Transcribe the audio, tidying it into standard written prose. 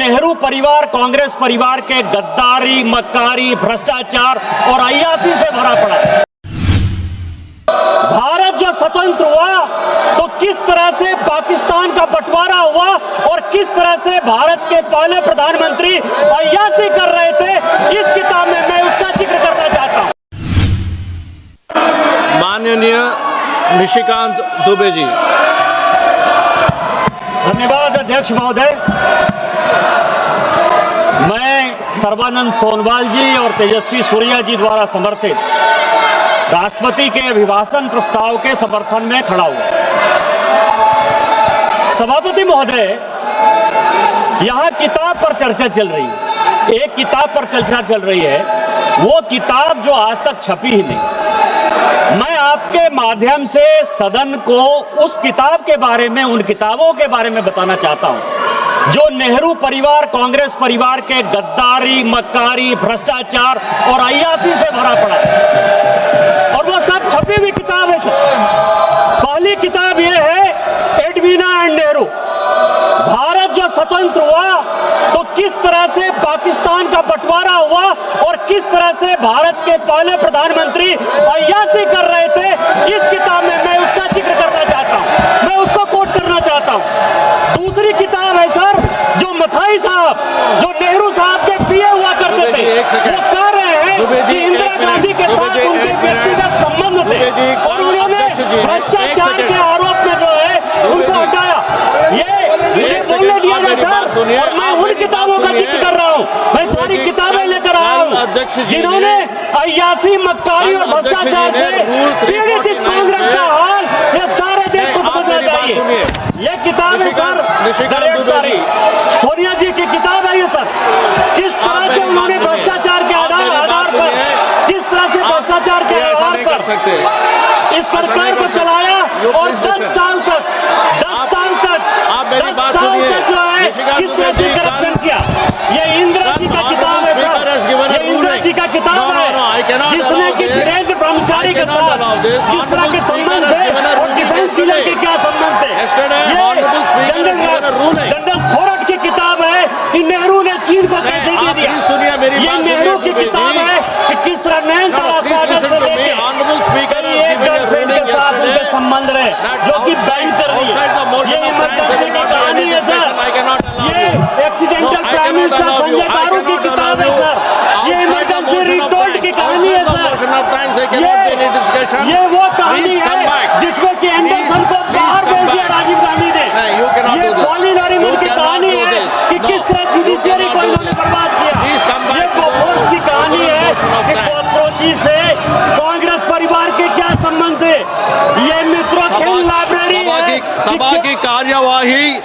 नेहरू परिवार कांग्रेस परिवार के गद्दारी, मक्कारी, भ्रष्टाचार और अय्यासी से भरा पड़ा है। भारत जो स्वतंत्र हुआ तो किस तरह से पाकिस्तान का बंटवारा हुआ और किस तरह से भारत के पहले प्रधानमंत्री अय्यासी कर रहे थे, इस किताब में मैं उसका जिक्र करना चाहता हूं। माननीय निशिकांत दुबे जी। धन्यवाद अध्यक्ष महोदय। मैं सर्बानंद सोनवाल जी और तेजस्वी सूर्या जी द्वारा समर्थित राष्ट्रपति के अभिभाषण प्रस्ताव के समर्थन में खड़ा हुआ। सभापति महोदय, यहाँ किताब पर चर्चा चल रही है, एक किताब पर चर्चा चल रही है, वो किताब जो आज तक छपी ही नहीं। मैं आपके माध्यम से सदन को उस किताब के बारे में, उन किताबों के बारे में बताना चाहता हूं जो नेहरू परिवार कांग्रेस परिवार के गद्दारी, मक्कारी, भ्रष्टाचार और अय्यासी से भरा पड़ा है, और वो सब छपी हुई किताब है सर। पहली किताब ये है एडवीना एंड नेहरू। भारत जो स्वतंत्र हुआ तो किस तरह से पाकिस्तान का बंटवारा हुआ और किस तरह से भारत के पहले प्रधानमंत्री अय्यासी कर रहे थे, इस किताब में मैं उसका जिक्र करना चाहता हूं, मैं उसको कोट करना चाहता हूं। दूसरी किताब है सर, जो मथाई साहब, जो नेहरू साहब के पीए हुआ करते थे, वो कह रहे हैं कि इंदिरा गांधी के साथ उनके व्यक्तिगत संबंध थे और उन्होंने भ्रष्टाचार के आरोप में जो है उनको हटाया। ये बोलने दिया जाए सर, और मैं उन किताबों का जिक्र कर रहा हूँ, मैं सारी किताबें लेकर आया हूँ जिन्होंने अय्यासी, मक्कारी और भ्रष्टाचार से पीड़ित इस कांग्रेस का हाल ये सारे देश को समझना चाहिए। ये किताब है सर, सारी सोनिया जी की किताब है ये सर। किस तरह से उन्होंने भ्रष्टाचार के आधार पर, किस तरह से भ्रष्टाचार के आधार पर इस सरकार को चलाया और 10 साल तक जो है किस तरह से करप्शन किया। ये इंदिरा जी का किताब है सर, ये इंदिरा जी का किताब है जिसने कि धीरेन्द्र ब्रह्मचारी के साथ किस तरह के संबंध थे और डिफेंस डीलर के क्या संबंध थे। जनरल थोरट की किताब है कि नेहरू ने चीन को कैसे दे दिया। ये नेहरू की किताब है कि किस तरह नैनतारा सागर से लेकर एक गर्लफ्रेंड के साथ उनके संबंध रहे, जो कि बैन कर दी। ये इमरजेंसी की कहानी है सर, ये एक्सीडेंटल प्राइम मिनिस्टर संजय गारू की किताब है सर, ये इमरजेंसी रिटोल्ड की कहानी है सर। ये वो कहानी है जिसमें कि एंडरसन को बाहर भेज दिया राजीव गांधी ने। ये कॉलिन नरीमन की कहानी है कि किस तरह जुडिशियरी को इन्होंने बर्बाद किया। ये बोफोर्स की कहानी है कि कॉकरोची से कांग्रेस परिवार के क्या संबंध थे। ये मित्रों खेल लाइब्रेरी है। सभा की कार्यवाही